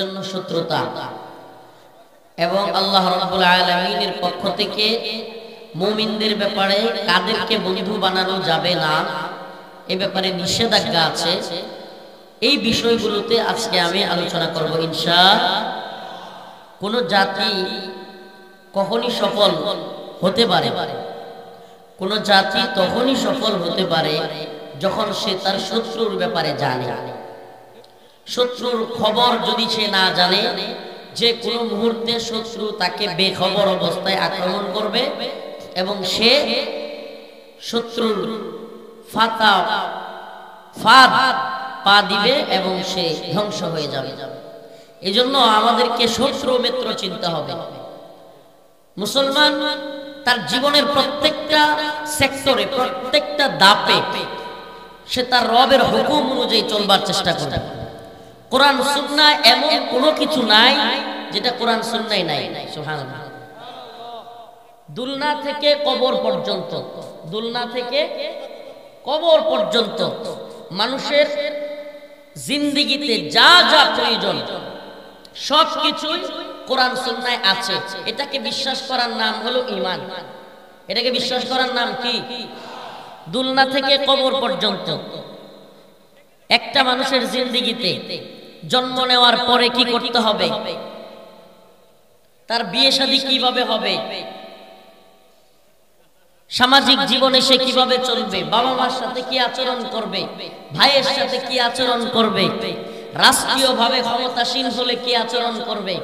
জন্য শত্রুতা এবং আল্লাহ রাব্বুল আলামিনের পক্ষ থেকে মুমিনদের ব্যাপারে কাদেরকে বন্ধু বানানো যাবে না এই ব্যাপারে নিষেধাজ্ঞা আছে। এই বিষয়গুলোতে আজকে আমি আলোচনা করব ইনশাআল্লাহ। কোন জাতি কখনই সফল হতে পারে, কোন জাতি তখনই সফল হতে পারে যখন সে তার শত্রুর ব্যাপারে জানে। শত্রুর খবর যদি সে না জানে, যে কোনো মুহূর্তে শত্রু তাকে বেখবর অবস্থায় আক্রমণ করবে এবং সে শত্রুর ফাঁদ পা দিবে এবং সে ধ্বংস হয়ে যাবে। এজন্য আমাদেরকে শত্রু মিত্র চিনতে হবে। মুসলমান তার জীবনের প্রত্যেকটা সেক্টরে, প্রত্যেকটা ধাপে সে তার রবের হুকুম অনুযায়ী চলবার চেষ্টা করবে। কোরআন সুন্নাহ এমন কোনো কিছু নাই যেটা কোরআন সুন্নাহয় নাই। সুবহানাল্লাহ। দুলনা থেকে কবর পর্যন্ত, দুলনা থেকে কবর পর্যন্ত মানুষের জিন্দেগিতে যা যা প্রয়োজন সবকিছুই কোরআন সুন্নাহয় আছে। এটাকে বিশ্বাস করার নাম হলো ঈমান। এটাকে বিশ্বাস করার নাম কি? দুলনা থেকে কবর পর্যন্ত একটা মানুষের জিন্দেগিতে জন্ম নেওয়ার পরে কি করতে হবে, তার বিয়ে শাদী কিভাবে হবে, সামাজিক জীবনে সে কিভাবে চলবে, বাবা মার সাথে কি আচরণ করবে, ভাইয়ের সাথে কি আচরণ করবে, রাষ্ট্রীয়ভাবে ক্ষমতাসীন হলে কি আচরণ করবে,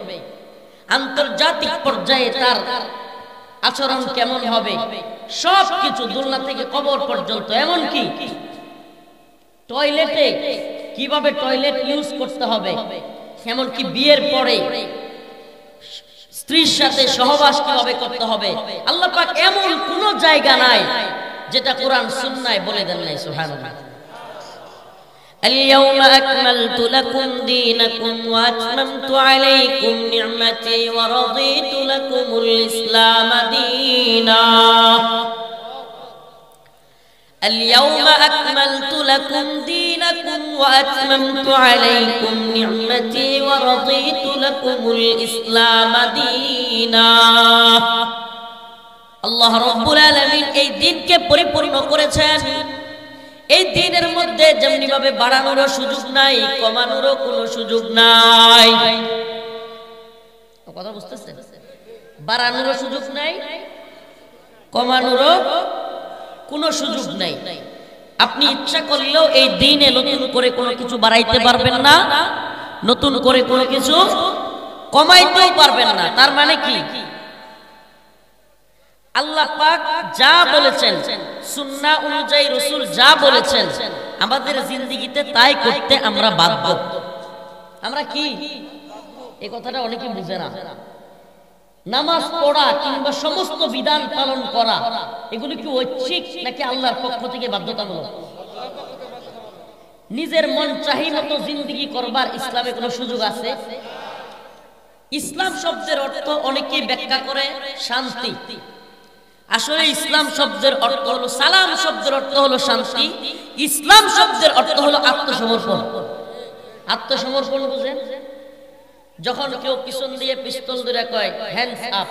আন্তর্জাতিক পর্যায়ে তার আচরণ কেমন হবে, সবকিছু দুলনা থেকে কবর পর্যন্ত। এমনকি টয়লেটে কিভাবে টয়লেট ইউজ করতে হবে, এমনকি বিয়ের পরে স্ত্রীর সাথে সহবাস কিভাবে করতে হবে, আল্লাহ পাক এমন কোন জায়গা নাই যেটা কোরআন সুন্নাহয় বলে দেন নাই। সুবহানাল্লাহ। اليوم أكملت لكم دينكم وأتممت عليكم نعمتي ورضيت لكم الإسلام دينا اليوم أكملت لكم دينكم وأتممت عليكم نعمتي ورضيت لكم الإسلام دينا আল্লাহ রাব্বুল আলামিন এই দিনকে পরিপূর্ণ করেছেন। এই দিনের মধ্যে যেমনি ভাবে বাড়ানোর সুযোগ নাই, কমানোরও কোনো সুযোগ নাই। কথা বুঝতেছেন? বাড়ানোরও সুযোগ নাই, কমানোরও কোনো সুযোগ নাই। আপনি ইচ্ছা করলেও এই দিনে নতুন করে কোনো কিছু বাড়াইতে পারবেন না, নতুন করে কোনো কিছু কমাইতেও পারবেন না। তার মানে কি? আল্লাহ পাক যা বলেছেন, সুন্নাহ অনুযায়ী রাসূল যা বলেছেন, আমাদের জিন্দেগিতে তাই করতে আমরা বাধ্য। আমরা কি এই কথাটা অনেকে বুঝে না। নামাজ পড়া কিংবা সমস্ত বিধান পালন করা এগুলো কি ঐচ্ছিক নাকি আল্লাহর পক্ষ থেকে বাধ্যতামূলক? নিজের মন চাহি মতো জিন্দেগি করবার ইসলামে কোনো সুযোগ আছে? ইসলাম শব্দের অর্থ অনেকেই ব্যাখ্যা করে শান্তি। আসলে ইসলাম শব্দের অর্থ হলো, সালাম শব্দের অর্থ হলো শান্তি, ইসলাম শব্দের অর্থ হলো আত্মসমর্পণ। আত্মসমর্পণ বুঝেন? যখন কেউ পিছন দিয়ে পিস্তল ধরে কয় হ্যান্ডস আপ,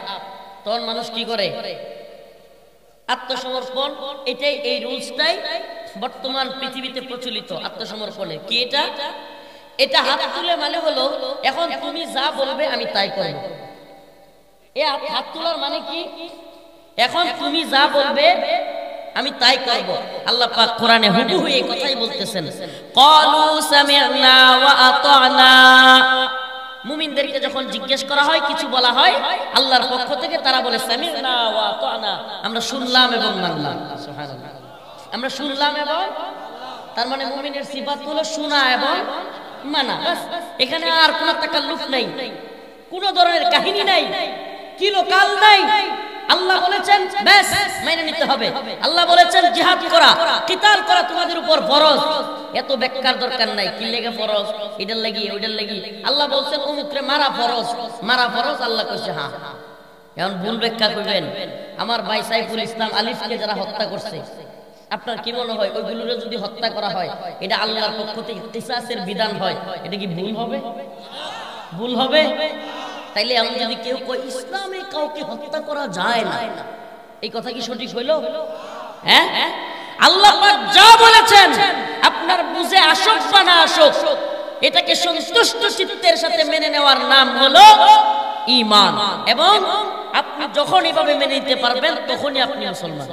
তখন মানুষ কি করে? আত্মসমর্পণ। এটাই, এই রুলসটাই বর্তমান পৃথিবীতে প্রচলিত আত্মসমর্পণে। কি এটা? এটা হাত তুলে মানে হলো এখন তুমি যা বলবে আমি তাই করব। এই হাত তোলার মানে কি? এখন তুমি যা বলবে আমি তাই করব। আল্লাহ পাক কোরআনে হুবহু এই কথাই বলতেছেন, ক্বালু সামি'না ওয়া আতা'না। মুমিনদেরকে যখন জিজ্ঞেস করা হয়, কিছু বলা হয় আল্লাহর পক্ষ থেকে, তারা বলে সামি'না ওয়া আতা'না, আমরা শুনলাম এবং মানলাম। সুবহানাল্লাহ। আমরা শুনলাম এবং, তার মানে মুমিনের সিফাত হলো শোনা এবং মানা। বাস, এখানে আর কোনো তাকাল্লুফ নাই, কোনো ধরনের কাহিনী নাই, কিলোকাল নাই। আল্লাহ বলেছেন ব্যাস মেনে নিতে হবে। আল্লাহ বলেছেন জিহাদ করা, কিতাল করা তোমাদের উপর ফরজ। এত ব্যাখ্যার দরকার নাই, কি লেগে ফরজ, এটার লাগি ওইটার লাগি। আল্লাহ বলছেন অমুকরে মারা ফরজ, মারা ফরজ। আল্লাহ কইছে হ্যাঁ। এখন ভুল ব্যাখ্যা করবেন। আমার ভাই সাইফুল ইসলাম আলিফকে যারা হত্যা করছে, আপনার কি মনে হয় ওইগুলোরে যদি হত্যা করা হয়, এটা আল্লাহর পক্ষ থেকে কিসাসের বিধান হয়, এটা কি ভুল হবে? ভুল হবে? তাইলে আমি যদি কেউ কই ইসলামে কাউকে হত্যা করা যায় না, এই কথা কি সঠিক হইল? হ্যাঁ, আল্লাহ পাক যা বলেছেন আপনার বুঝে আসুক বা না আসুক, এটাকে সন্তুষ্ট চিত্তের সাথে মেনে নেওয়ার নাম হলো ঈমান। এবং আপনি যখন এভাবে মেনে নিতে পারবেন তখনই আপনি মুসলমান।